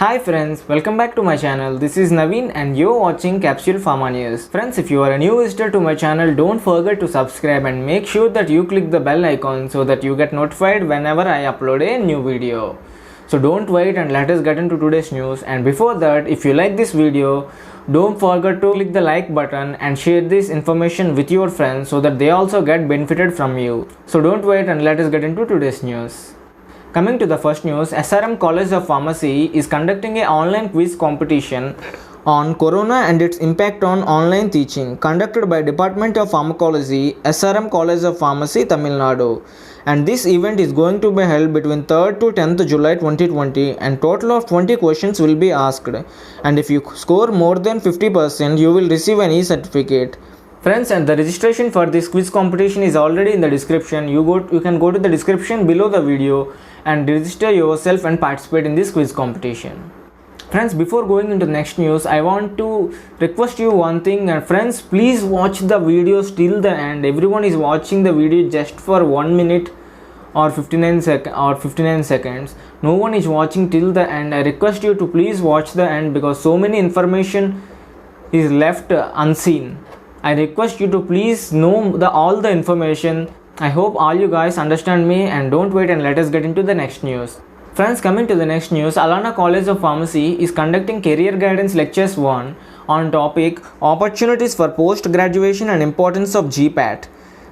Hi friends, welcome back to my channel. This is Naveen and you're watching Capsule Pharma News. Friends, if you are a new visitor to my channel, don't forget to subscribe and make sure that you click the bell icon so that you get notified whenever I upload a new video. So don't wait and let us get into today's news. And before that, if you like this video, don't forget to click the like button and share this information with your friends so that they also get benefited from you. So don't wait and let us get into today's news. Coming to the first news, SRM College of Pharmacy is conducting an online quiz competition on Corona and its impact on online teaching, conducted by Department of Pharmacology, SRM College of Pharmacy, Tamil Nadu. And this event is going to be held between 3rd to 10th July 2020 and total of 20 questions will be asked. And if you score more than 50%, you will receive an e-certificate. Friends, and the registration for this quiz competition is already in the description. You can go to the description below the video and register yourself and participate in this quiz competition. Friends, before going into the next news, I want to request you one thing. And friends, please watch the videos till the end. Everyone is watching the video just for 1 minute or 59 seconds. No one is watching till the end. I request you to please watch the end because so many information is left unseen. I request you to please know all the information. I hope all you guys understand me, and don't wait and let us get into the next news. Friends, coming to the next news, Alana College of Pharmacy is conducting Career Guidance Lectures 1 on topic Opportunities for Post-Graduation and Importance of Gpat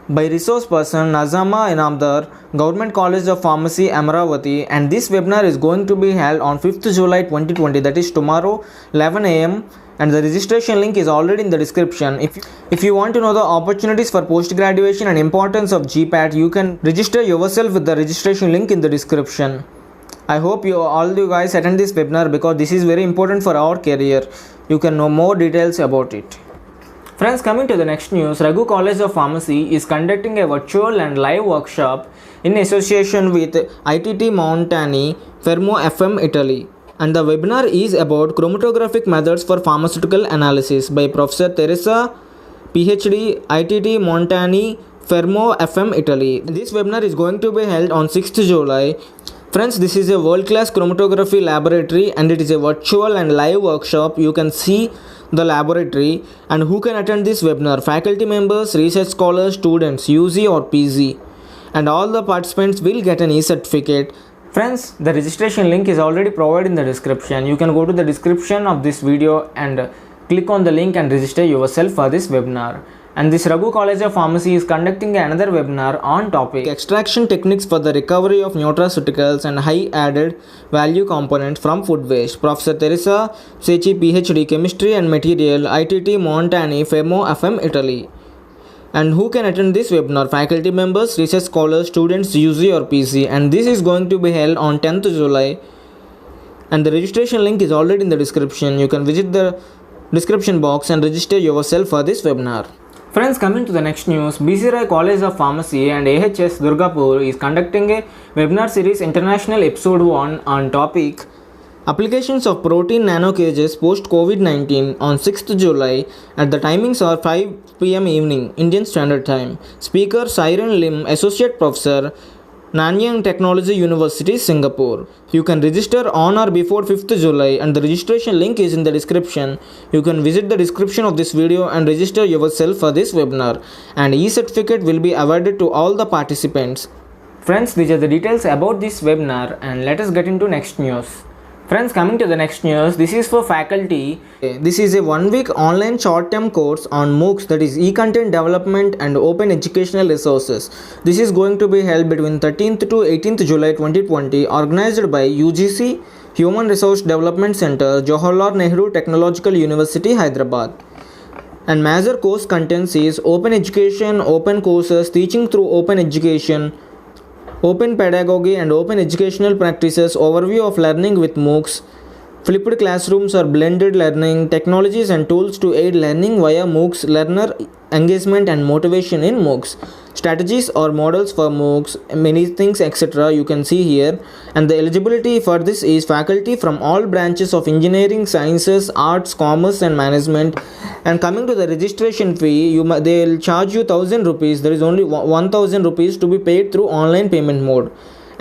by resource person Nazama Inamdar, Government College of Pharmacy, Amravati, and this webinar is going to be held on 5th July 2020, that is tomorrow 11 am, and the registration link is already in the description. If you want to know the opportunities for post-graduation and importance of Gpat, you can register yourself with the registration link in the description. I hope all you guys attend this webinar because this is very important for our career. You can know more details about it. Friends, coming to the next news, Raghu College of Pharmacy is conducting a virtual and live workshop in association with ITT Montani, Fermo FM, Italy. And the webinar is about chromatographic methods for pharmaceutical analysis by Professor Teresa, PhD, ITT Montani, Fermo FM, Italy. This webinar is going to be held on 6th July. Friends, this is a world-class chromatography laboratory and it is a virtual and live workshop. You can see the laboratory. And who can attend this webinar? Faculty members, research scholars, students, UG or PG. And all the participants will get an e-certificate. Friends, the registration link is already provided in the description. You can go to the description of this video and click on the link and register yourself for this webinar. And this Raghu College of Pharmacy is conducting another webinar on topic Extraction Techniques for the Recovery of Nutraceuticals and High Added Value Components from Food Waste. Professor Teresa Sechi, PhD, Chemistry and Material, ITT Montani, Fermo FM, Italy. And who can attend this webinar? Faculty members, research scholars, students, UG or PC. And this is going to be held on 10th July. And the registration link is already in the description. You can visit the description box and register yourself for this webinar. Friends, coming to the next news, B.C Roy College of Pharmacy and AHS Durgapur is conducting a webinar series International Episode 1 on topic Applications of Protein Nanocages Post-COVID-19 on 6th July at the timings are 5 p.m. evening, Indian Standard Time. Speaker Siren Lim, Associate Professor, Nanyang Technology University, Singapore. You can register on or before 5th July and the registration link is in the description. You can visit the description of this video and register yourself for this webinar. And e-certificate will be awarded to all the participants. Friends, these are the details about this webinar and let us get into next news. Friends, coming to the next news, this is for faculty. This is a 1-week online short-term course on MOOC'S, that is e-content development and open educational resources. This is going to be held between 13th to 18th July 2020, organized by UGC, Human Resource Development Center, Jawaharlal Nehru Technological University, Hyderabad. And major course contents is open education, open courses, teaching through open education, open pedagogy and open educational practices, overview of learning with MOOC'S, flipped classrooms or blended learning, technologies and tools to aid learning via MOOC'S, learner engagement and motivation in MOOC'S, strategies or models for MOOC'S, many things etc. you can see here. And the eligibility for this is faculty from all branches of engineering, sciences, arts, commerce and management. And coming to the registration fee, they will charge you 1000 rupees. There is only 1000 rupees to be paid through online payment mode.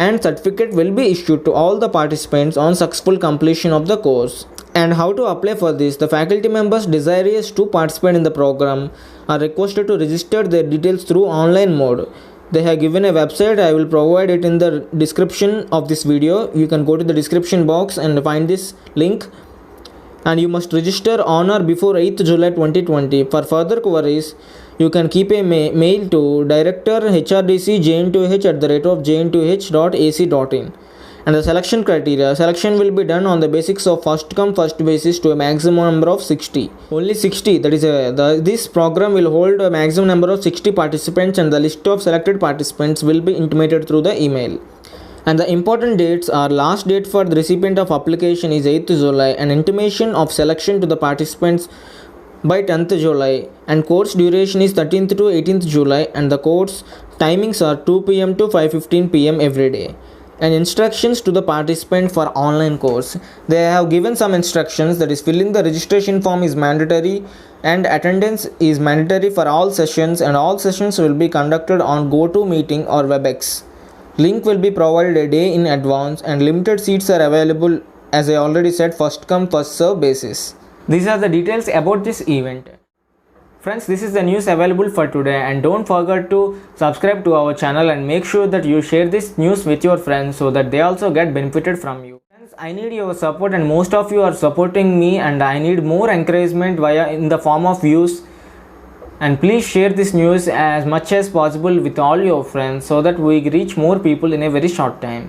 and certificate will be issued to all the participants on successful completion of the course. And how to apply for this? The faculty members desirous to participate in the program are requested to register their details through online mode. They have given a website. I will provide it in the description of this video. You can go to the description box and find this link. And you must register on or before 8th July 2020. For further queries, you can keep a mail to director hrdc jn2h@jn2h.ac.in. And the selection criteria: selection will be done on the basis of first come first basis to a maximum number of 60. Only 60, that is this program will hold a maximum number of 60 participants, and the list of selected participants will be intimated through the email. And the important dates are: last date for the recipient of application is 8th July, and intimation of selection to the participants by 10th July, and course duration is 13th to 18th July, and the course timings are 2 pm to 5:15 pm every day. And instructions to the participant for online course: they have given some instructions, that is, filling the registration form is mandatory, and attendance is mandatory for all sessions, and all sessions will be conducted on GoToMeeting or WebEx. Link will be provided a day in advance, and limited seats are available, as I already said, first come first serve basis. These are the details about this event. Friends, this is the news available for today, and don't forget to subscribe to our channel and make sure that you share this news with your friends so that they also get benefited from you. Friends, I need your support, and most of you are supporting me, and I need more encouragement in the form of views. And please share this news as much as possible with all your friends so that we reach more people in a very short time.